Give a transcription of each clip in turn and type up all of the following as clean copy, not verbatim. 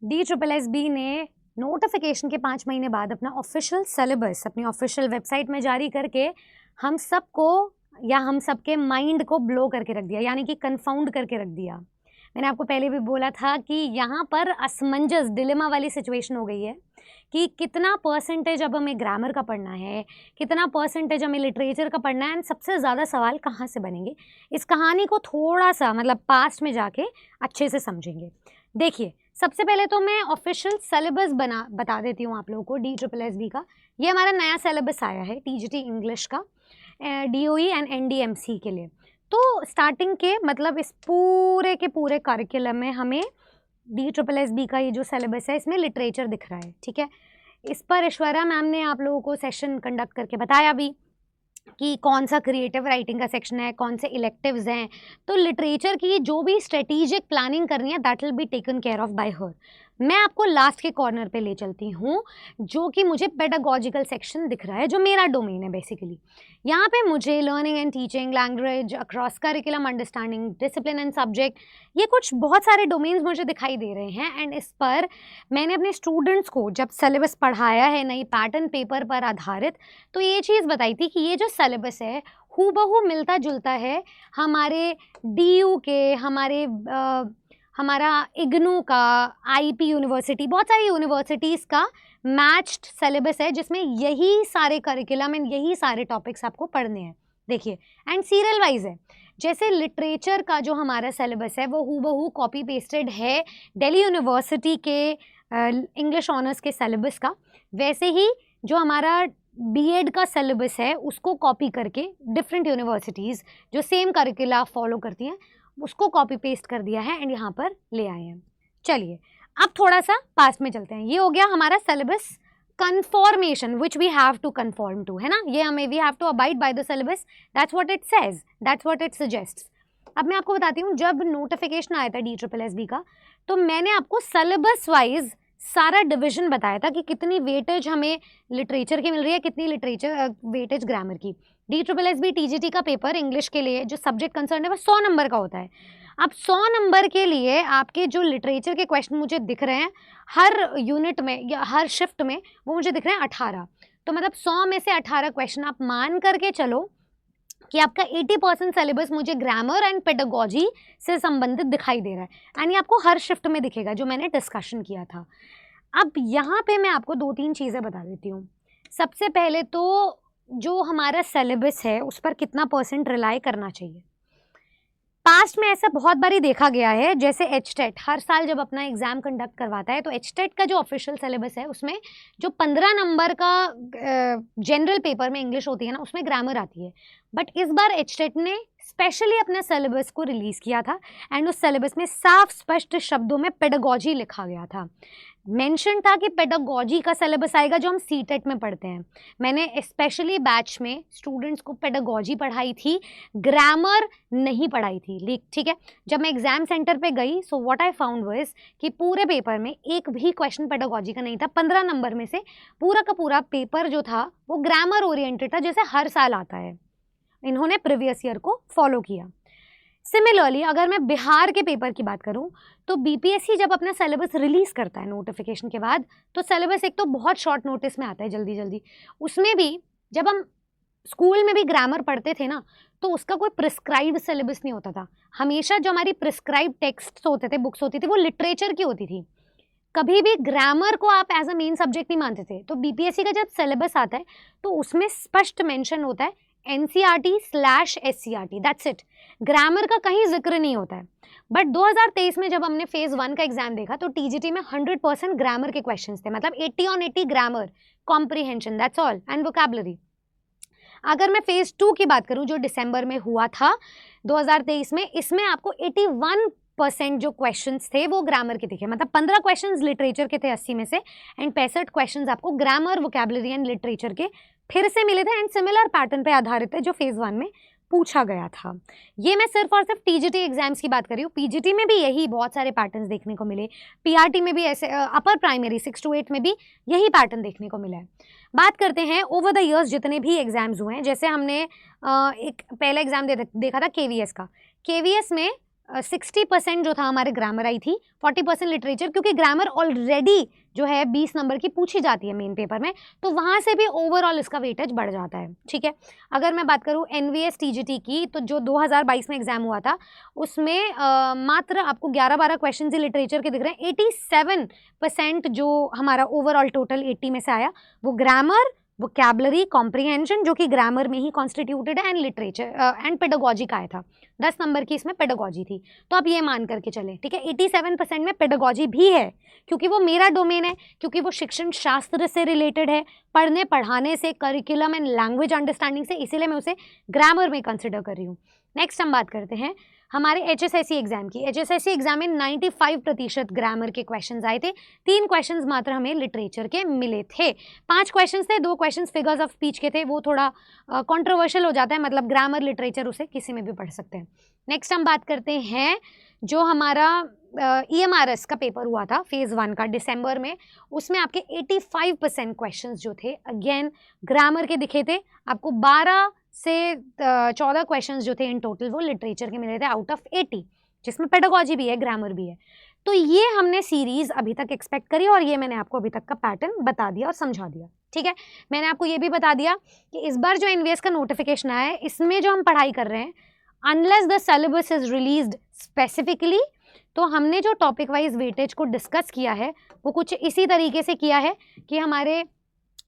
DSSB ने notification के 5 महीने बाद अपना ऑफिशियल सिलेबस अपनी ऑफिशियल वेबसाइट में जारी करके हम सबको या हम सबके माइंड को ब्लो करके रख दिया, यानी कि कंफाउंड करके रख दिया। मैंने आपको पहले भी बोला था कि यहाँ पर असमंजस डिलेमा वाली सिचुएशन हो गई है कि कितना परसेंटेज अब हमें ग्रामर का पढ़ना है, कितना परसेंटेज हमें लिटरेचर का पढ़ना है, एंड सबसे ज़्यादा सवाल कहाँ से बनेंगे। इस कहानी को थोड़ा सा मतलब पास्ट में जाके अच्छे से समझेंगे। देखिए, सबसे पहले तो मैं ऑफिशियल सिलेबस बता देती हूँ आप लोगों को DSSB का। ये हमारा नया सिलेबस आया है TGT इंग्लिश का DOE एंड NDMC के लिए। तो स्टार्टिंग के मतलब इस पूरे के पूरे करिकुलम में हमें DSSB का ये जो सिलेबस है इसमें लिटरेचर दिख रहा है, ठीक है। इस पर ऐश्वर्या मैम ने आप लोगों को सेशन कंडक्ट करके बताया भी कि कौन सा क्रिएटिव राइटिंग का सेक्शन है, कौन से इलेक्टिव्स हैं। तो लिटरेचर की जो भी स्ट्रेटेजिक प्लानिंग करनी है that will be taken care of bye हर। मैं आपको लास्ट के कॉर्नर पे ले चलती हूँ जो कि मुझे पेडागॉजिकल सेक्शन दिख रहा है, जो मेरा डोमेन है बेसिकली। यहाँ पे मुझे learning and teaching, language across curriculum, understanding discipline and subject, ये कुछ बहुत सारे डोमेन्स मुझे दिखाई दे रहे हैं। एंड इस पर मैंने अपने स्टूडेंट्स को जब सिलेबस पढ़ाया है नई पैटर्न पेपर पर आधारित, तो ये चीज़ बताई थी कि ये जो सिलेबस है हूबहू मिलता जुलता है हमारे DU के, हमारा इग्नू का, IP यूनिवर्सिटी, बहुत सारी यूनिवर्सिटीज़ का मैच्ड सिलेबस है जिसमें यही सारे करिकुलम एंड यही सारे टॉपिक्स आपको पढ़ने हैं। देखिए, एंड सीरियल वाइज है। जैसे लिटरेचर का जो हमारा सिलेबस है वो हूबहू कॉपी पेस्टेड है दिल्ली यूनिवर्सिटी के इंग्लिश ऑनर्स के सिलेबस का, वैसे ही जो हमारा B.Ed का सिलेबस है उसको कॉपी करके डिफरेंट यूनिवर्सिटीज़ जो सेम करिकुला फॉलो करती हैं उसको कॉपी पेस्ट कर दिया है एंड यहाँ पर ले आए हैं। चलिए, अब थोड़ा सा पास में चलते हैं। ये हो गया हमारा syllabus conformation which we have to conform to, है ना। ये हमें we have to abide by the syllabus, that's what it says, that's what it suggests. अब मैं आपको बताती हूँ, जब नोटिफिकेशन आया था DSSB का तो मैंने आपको सिलेबस वाइज सारा डिवीजन बताया था कि कितनी वेटेज हमें लिटरेचर की मिल रही है, कितनी लिटरेचर वेटेज ग्रामर की। DSSB TGT का पेपर इंग्लिश के लिए जो सब्जेक्ट कंसर्न है वो 100 नंबर का होता है। अब 100 नंबर के लिए आपके जो लिटरेचर के क्वेश्चन मुझे दिख रहे हैं हर यूनिट में या हर शिफ्ट में, वो मुझे दिख रहे हैं 18। तो मतलब 100 में से 18 क्वेश्चन आप मान करके चलो कि आपका 80% सिलेबस मुझे ग्रामर एंड पेडागॉजी से संबंधित दिखाई दे रहा है। एंड ये आपको हर शिफ्ट में दिखेगा जो मैंने डिस्कशन किया था। अब यहाँ पे मैं आपको 2-3 चीज़ें बता देती हूँ। सबसे पहले तो जो हमारा सिलेबस है उस पर कितना % रिलाई करना चाहिए। पास्ट में ऐसा बहुत बारी देखा गया है, जैसे HTET हर साल जब अपना एग्जाम कंडक्ट करवाता है तो HTET का जो ऑफिशियल सिलेबस है उसमें जो 15 नंबर का जनरल पेपर में इंग्लिश होती है ना, उसमें ग्रामर आती है। बट इस बार HTET ने स्पेशली अपने सिलेबस को रिलीज़ किया था एंड उस सिलेबस में साफ स्पष्ट शब्दों में पेडागॉजी लिखा गया था। मेंशन था कि पेडागॉजी का सिलेबस आएगा जो हम CTET में पढ़ते हैं। मैंने स्पेशली बैच में स्टूडेंट्स को पेडागॉजी पढ़ाई थी, ग्रामर नहीं पढ़ाई थी, ठीक है। जब मैं एग्जाम सेंटर पे गई so what I found was कि पूरे पेपर में एक भी क्वेश्चन पेडागॉजी का नहीं था। 15 नंबर में से पूरा का पूरा पेपर जो था वो ग्रामर ओरिएंटेड था, जैसे हर साल आता है। इन्होंने प्रीवियस ईयर को फॉलो किया। सिमिलरली अगर मैं बिहार के पेपर की बात करूं तो BPSC जब अपना सिलेबस रिलीज़ करता है नोटिफिकेशन के बाद, तो सिलेबस एक तो बहुत शॉर्ट नोटिस में आता है, जल्दी जल्दी। उसमें भी जब हम स्कूल में भी ग्रामर पढ़ते थे ना तो उसका कोई प्रिस्क्राइब्ड सिलेबस नहीं होता था। हमेशा जो हमारी प्रिस्क्राइब्ड टेक्स्ट होते थे, बुक्स होती थी, वो लिटरेचर की होती थी। कभी भी ग्रामर को आप एज अ मेन सब्जेक्ट नहीं मानते थे। तो BPSC का जब सिलेबस आता है तो उसमें स्पष्ट मेंशन होता है NCERT/SCERT, दैट्स इट। ग्रामर का कहीं जिक्र नहीं होता है। बट 2023 में जब हमने फेज़ 1 का एग्जाम देखा तो TGT में 100% ग्रामर के क्वेश्चंस थे, मतलब 80 on 80 grammar, comprehension, that's all, and vocabulary. अगर मैं फेज़ 2 की बात करूं जो दिसंबर में हुआ था 2023 में, इसमें आपको 81% जो क्वेश्चंस थे वो ग्रामर के दिखे। मतलब 15 क्वेश्चंस लिटरेचर के थे 80 में से, एंड 65 क्वेश्चंस आपको ग्रामर, वोकैबुलरी एंड लिटरेचर के फिर से मिले थे एंड सिमिलर पैटर्न पे आधारित है जो फेज़ 1 में पूछा गया था। ये मैं सिर्फ और सिर्फ TGT एग्जाम्स की बात कर रही हूँ। PGT में भी यही बहुत सारे पैटर्न्स देखने को मिले, PRT में भी ऐसे, अपर प्राइमरी 6 to 8 में भी यही पैटर्न देखने को मिला है। बात करते हैं ओवर द ईयर्स जितने भी एग्जाम्स हुए हैं। जैसे हमने एक पहला एग्जाम देखा था KVS का। KVS में 60% जो था हमारे ग्रामर आई थी, 40% लिटरेचर, क्योंकि ग्रामर ऑलरेडी जो है 20 नंबर की पूछी जाती है मेन पेपर में, तो वहाँ से भी ओवरऑल इसका वेटेज बढ़ जाता है। ठीक है, अगर मैं बात करूँ एनवीएस टीजीटी की, तो जो 2022 में एग्जाम हुआ था उसमें मात्र आपको 11-12 क्वेश्चन ही लिटरेचर के दिख रहे हैं। 87% जो हमारा ओवरऑल टोटल 80 में से आया वो ग्रामर, वोकैबुलरी, कॉम्प्रिहेंशन जो कि ग्रामर में ही कॉन्स्टिट्यूटेड है, एंड लिटरेचर एंड पेडागोजी का आया था। 10 नंबर की इसमें पेडागोजी थी, तो आप ये मान करके चलें। ठीक है, 87% में पेडागोजी भी है, क्योंकि वो मेरा डोमेन है, क्योंकि वो शिक्षण शास्त्र से रिलेटेड है, पढ़ने पढ़ाने से, करिकुलम एंड लैंग्वेज अंडरस्टैंडिंग से, इसीलिए मैं उसे ग्रामर में कंसिडर कर रही हूँ। नेक्स्ट हम बात करते हैं हमारे एचएसएससी एग्जाम की। एचएसएससी एग्जाम में 95% ग्रामर के क्वेश्चंस आए थे, 3 क्वेश्चंस मात्र हमें लिटरेचर के मिले थे। 5 क्वेश्चंस थे, 2 क्वेश्चंस फिगर्स ऑफ स्पीच के थे, वो थोड़ा कंट्रोवर्शियल हो जाता है, मतलब ग्रामर लिटरेचर उसे किसी में भी पढ़ सकते हैं। नेक्स्ट हम बात करते हैं जो हमारा EMRS का पेपर हुआ था फेज़ 1 का दिसंबर में, उसमें आपके 85% क्वेश्चंस जो थे अगेन ग्रामर के दिखे थे। आपको 12 से 14 क्वेश्चंस जो थे इन टोटल वो लिटरेचर के मिले थे आउट ऑफ 80, जिसमें पेडागोजी भी है, ग्रामर भी है। तो ये हमने सीरीज़ अभी तक एक्सपेक्ट करी, और ये मैंने आपको अभी तक का पैटर्न बता दिया और समझा दिया। ठीक है, मैंने आपको ये भी बता दिया कि इस बार जो एनवीएस का नोटिफिकेशन आया है, इसमें जो हम पढ़ाई कर रहे हैं, unless the syllabus is released specifically, तो हमने जो टॉपिक वाइज वेटेज को डिस्कस किया है वो कुछ इसी तरीके से किया है कि हमारे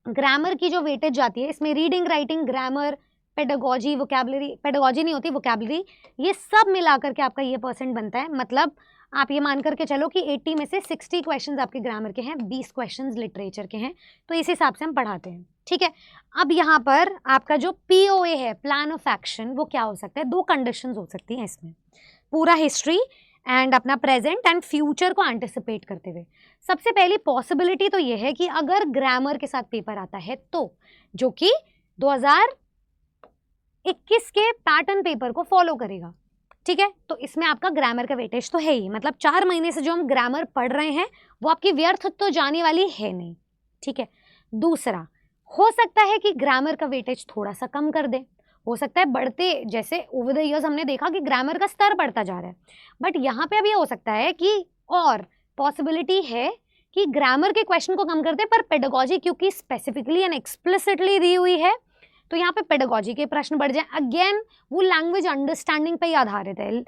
ग्रामर की जो वेटेज जाती है, इसमें reading, writing, grammar, pedagogy, vocabulary, pedagogy नहीं होती, वोकैबुलरी, ये सब मिला करके आपका ये परसेंट बनता है। मतलब आप ये मान करके चलो कि 80 में से 60 क्वेश्चंस आपके ग्रामर के हैं, 20 क्वेश्चंस लिटरेचर के हैं, तो इस हिसाब से हम पढ़ाते हैं। ठीक है, अब यहाँ पर आपका जो POA है, प्लान ऑफ एक्शन, वो क्या हो सकता है? 2 कंडीशंस हो सकती हैं इसमें, पूरा हिस्ट्री एंड अपना प्रेजेंट एंड फ्यूचर को एंटिसिपेट करते हुए। सबसे पहली पॉसिबिलिटी तो ये है कि अगर ग्रामर के साथ पेपर आता है तो, जो कि 2021 के पैटर्न पेपर को फॉलो करेगा। ठीक है, तो इसमें आपका ग्रामर का वेटेज तो है ही, मतलब 4 महीने से जो हम ग्रामर पढ़ रहे हैं वो आपकी व्यर्थ तो जाने वाली है नहीं। ठीक है, दूसरा हो सकता है कि ग्रामर का वेटेज थोड़ा सा कम कर दे, हो सकता है बढ़ते, जैसे ओवर द ईयर्स हमने देखा कि ग्रामर का स्तर बढ़ता जा रहा है, बट यहाँ पे अब ये हो सकता है कि और पॉसिबिलिटी है कि ग्रामर के क्वेश्चन को कम कर दे, पर पेडागोजी क्योंकि स्पेसिफिकली एंड एक्सप्लिसिटली दी हुई है, तो यहाँ पे पेडागोजी के प्रश्न बढ़ जाए। अगेन वो लैंग्वेज अंडरस्टैंडिंग पे ही आधारित है।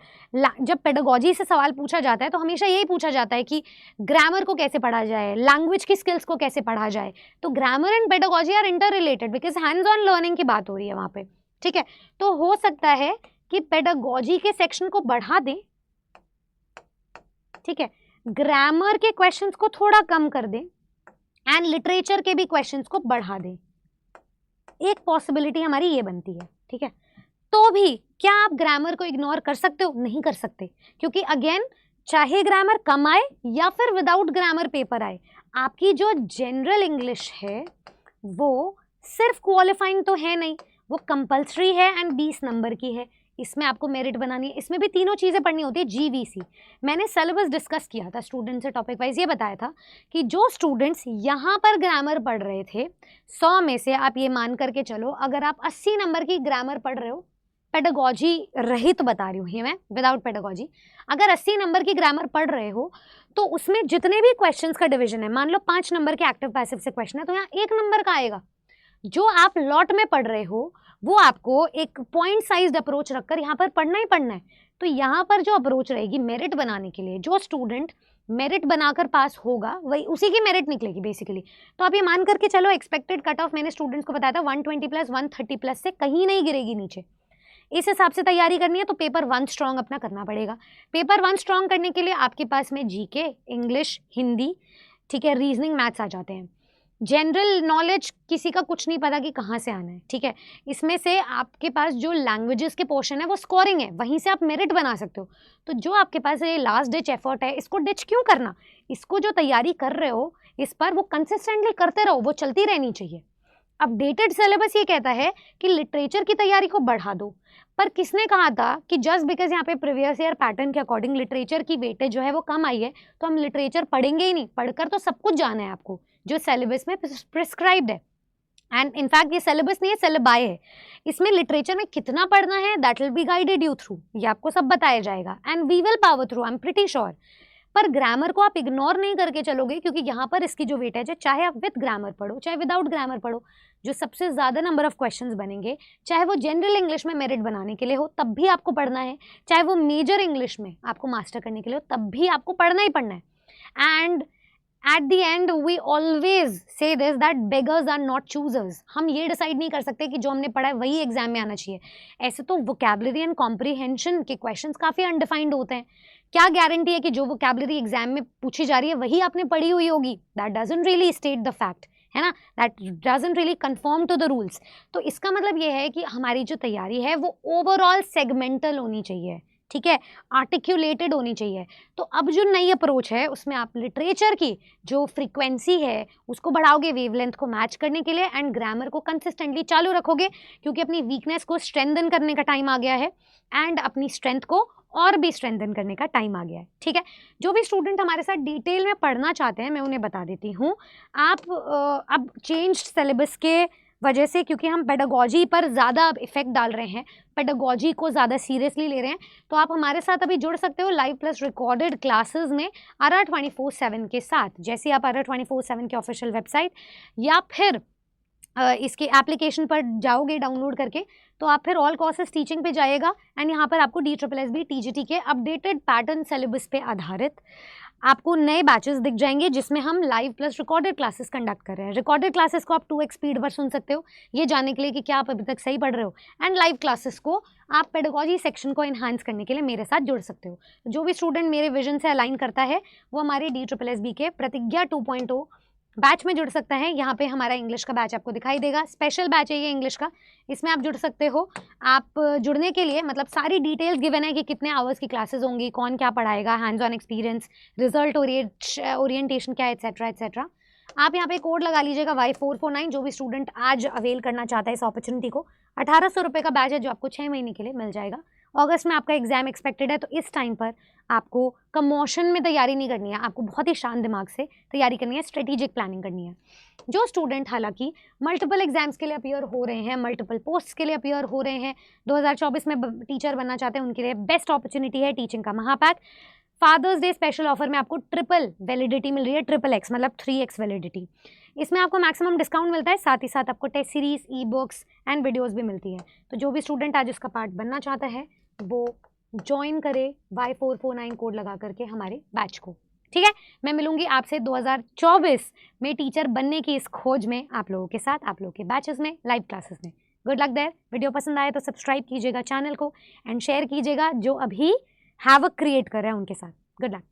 जब पेडागोजी से सवाल पूछा जाता है तो हमेशा यही पूछा जाता है कि ग्रामर को कैसे पढ़ा जाए, लैंग्वेज की स्किल्स को कैसे पढ़ा जाए, तो grammar and pedagogy are interrelated, because hands on learning की बात हो रही है वहाँ पे। ठीक है, तो हो सकता है कि पेडागोजी के सेक्शन को बढ़ा दें, ठीक है, ग्रामर के क्वेश्चंस को थोड़ा कम कर दें, एंड लिटरेचर के भी क्वेश्चंस को बढ़ा दें। एक पॉसिबिलिटी हमारी ये बनती है। ठीक है, तो भी क्या आप ग्रामर को इग्नोर कर सकते हो? नहीं कर सकते, क्योंकि अगेन चाहे ग्रामर कम आए या फिर विदाउट ग्रामर पेपर आए, आपकी जो जनरल इंग्लिश है वो सिर्फ क्वालिफाइंग तो है नहीं, वो कंपल्सरी है एंड 20 नंबर की है। इसमें आपको मेरिट बनानी है, इसमें भी तीनों चीज़ें पढ़नी होती है। GVC मैंने सिलेबस डिस्कस किया था स्टूडेंट से, टॉपिक वाइज ये बताया था कि जो स्टूडेंट्स यहाँ पर ग्रामर पढ़ रहे थे, 100 में से आप ये मान करके चलो, अगर आप 80 नंबर की ग्रामर पढ़ रहे हो, पेडागोजी रहित बता रही हूँ ये मैं, विदाउट पेडागोजी, अगर 80 नंबर की ग्रामर पढ़ रहे हो तो उसमें जितने भी क्वेश्चंस का डिवीजन है, मान लो 5 नंबर के एक्टिव पैसिव से क्वेश्चन है, तो यहाँ 1 नंबर का आएगा। जो आप लॉट में पढ़ रहे हो वो आपको एक पॉइंट साइज्ड अप्रोच रखकर यहाँ पर पढ़ना ही पढ़ना है। तो यहाँ पर जो अप्रोच रहेगी मेरिट बनाने के लिए, जो स्टूडेंट मेरिट बनाकर पास होगा वही उसी की मेरिट निकलेगी बेसिकली। तो आप ये मान करके चलो एक्सपेक्टेड कट ऑफ मैंने स्टूडेंट्स को बताया था 120 प्लस 130 प्लस से कहीं नहीं गिरेगी नीचे। इस हिसाब से तैयारी करनी है तो पेपर 1 स्ट्रॉन्ग अपना करना पड़ेगा। पेपर 1 स्ट्रॉन्ग करने के लिए आपके पास में GK, इंग्लिश, हिंदी, ठीक है, रीजनिंग, मैथ्स आ जाते हैं। जनरल नॉलेज किसी का कुछ नहीं पता कि कहाँ से आना है। ठीक है, इसमें से आपके पास जो लैंग्वेजेस के पोर्शन है वो स्कोरिंग है, वहीं से आप मेरिट बना सकते हो। तो जो आपके पास ये लास्ट डिच एफर्ट है, इसको डिच क्यों करना? इसको जो तैयारी कर रहे हो इस पर वो कंसिस्टेंटली करते रहो, वो चलती रहनी चाहिए। अपडेटेड सिलेबस ये कहता है कि लिटरेचर की तैयारी को बढ़ा दो, पर किसने कहा था कि जस्ट बिकॉज यहाँ पे प्रीवियस ईयर पैटर्न के अकॉर्डिंग लिटरेचर की वेटेज जो है वो कम आई है तो हम लिटरेचर पढ़ेंगे ही नहीं? पढ़कर तो सब कुछ जाना है आपको, जो सिलेबस में प्रिस्क्राइब्ड है। एंड इनफैक्ट ये सिलेबस नहीं है, सिलेबाई है। इसमें लिटरेचर में कितना पढ़ना है that will be guided you through, ये आपको सब बताया जाएगा and we will power through, I am pretty sure. पर ग्रामर को आप इग्नोर नहीं करके चलोगे, क्योंकि यहाँ पर इसकी जो वेटेज है, चाहे आप विद ग्रामर पढ़ो चाहे विदाउट ग्रामर पढ़ो, जो सबसे ज़्यादा नंबर ऑफ क्वेश्चंस बनेंगे, चाहे वो जनरल इंग्लिश में मेरिट बनाने के लिए हो तब भी आपको पढ़ना है, चाहे वो मेजर इंग्लिश में आपको मास्टर करने के लिए हो तब भी आपको पढ़ना ही पढ़ना है। And at the end we always say this that beggars are not choosers. हम ये डिसाइड नहीं कर सकते कि जो हमने पढ़ा है वही एग्जाम में आना चाहिए। ऐसे तो वोकैबुलरी एंड कॉम्प्रीहेंशन के क्वेश्चंस काफ़ी अनडिफाइंड होते हैं। क्या गारंटी है कि जो वोकैबुलरी एग्जाम में पूछी जा रही है वही आपने पढ़ी हुई होगी? That doesn't really state the fact, है ना, that doesn't really confirm to the rules. तो इसका मतलब ये है कि हमारी जो तैयारी है वो ओवरऑल सेगमेंटल होनी चाहिए, ठीक है, आर्टिकुलेटेड होनी चाहिए। तो अब जो नई अप्रोच है उसमें आप लिटरेचर की जो फ्रीक्वेंसी है उसको बढ़ाओगे वेवलेंथ को मैच करने के लिए, एंड ग्रामर को कंसिस्टेंटली चालू रखोगे, क्योंकि अपनी वीकनेस को स्ट्रेंथन करने का टाइम आ गया है एंड अपनी स्ट्रेंथ को और भी स्ट्रेंथन करने का टाइम आ गया है, ठीक है। जो भी स्टूडेंट हमारे साथ डिटेल में पढ़ना चाहते हैं मैं उन्हें बता देती हूँ। आप अब चेंज सिलेबस के वजह से, क्योंकि हम पेडागोजी पर ज़्यादा इफेक्ट डाल रहे हैं, पेडागोजी को ज़्यादा सीरियसली ले रहे हैं, तो आप हमारे साथ अभी जुड़ सकते हो लाइव प्लस रिकॉर्डेड क्लासेस में RR 24/7 के साथ। जैसे आप RR 24/7 के ऑफिशियल वेबसाइट या फिर इसके एप्लीकेशन पर जाओगे डाउनलोड करके, तो आप फिर ऑल कोर्सेज टीचिंग पे जाइएगा एंड यहाँ पर आपको DSSB TGT के अपडेटेड पैटर्न सिलेबस पे आधारित आपको नए बैचेस दिख जाएंगे, जिसमें हम live plus recorded classes conduct कर रहे हैं। रिकॉर्डेड क्लासेस को आप 2x स्पीड पर सुन सकते हो, ये जानने के लिए कि क्या आप अभी तक सही पढ़ रहे हो, एंड लाइव क्लासेस को आप पेडागोजी सेक्शन को एनहांस करने के लिए मेरे साथ जुड़ सकते हो। जो भी स्टूडेंट मेरे विजन से अलाइन करता है वो हमारे DSSB के प्रतिज्ञा 2.0 बैच में जुड़ सकता है। यहाँ पे हमारा इंग्लिश का बैच आपको दिखाई देगा, स्पेशल बैच है ये इंग्लिश का, इसमें आप जुड़ सकते हो। आप जुड़ने के लिए मतलब सारी डिटेल्स गिवन है कि कितने आवर्स की क्लासेस होंगी, कौन क्या पढ़ाएगा, hands on experience, result orientation क्या है, एट्सेट्रा एट्सेट्रा। आप यहाँ पे कोड लगा लीजिएगा Y449। जो भी स्टूडेंट आज अवेल करना चाहता है इस अपॉर्चुनिटी को, 1800 रुपये का बैच है जो आपको 6 महीने के लिए मिल जाएगा। अगस्त में आपका एग्जाम एक्सपेक्टेड है, तो इस टाइम पर आपको कमोशन में तैयारी नहीं करनी है, आपको बहुत ही शांत दिमाग से तैयारी करनी है, स्ट्रेटेजिक प्लानिंग करनी है। जो स्टूडेंट हालांकि मल्टीपल एग्जाम्स के लिए अपीयर हो रहे हैं, मल्टीपल पोस्ट्स के लिए अपीयर हो रहे हैं, 2024 में टीचर बनना चाहते हैं, उनके लिए बेस्ट अपॉर्चुनिटी है टीचिंग का महापैक। फादर्स डे स्पेशल ऑफर में आपको ट्रिपल वैलिडिटी मिल रही है, XXX मतलब 3x वैलिडिटी। इसमें आपको मैक्सिमम डिस्काउंट मिलता है, साथ ही साथ आपको test series, e books and videos भी मिलती है। तो जो भी स्टूडेंट आज इसका पार्ट बनना चाहता है वो ज्वाइन करे Y449 कोड लगा करके हमारे बैच को, ठीक है। मैं मिलूंगी आपसे 2024 में टीचर बनने की इस खोज में, आप लोगों के साथ, आप लोगों के बैचेस में, लाइव क्लासेस में। Good luck there. वीडियो पसंद आए तो सब्सक्राइब कीजिएगा चैनल को एंड शेयर कीजिएगा जो अभी हैवक क्रिएट कर रहे हैं उनके साथ। Good luck.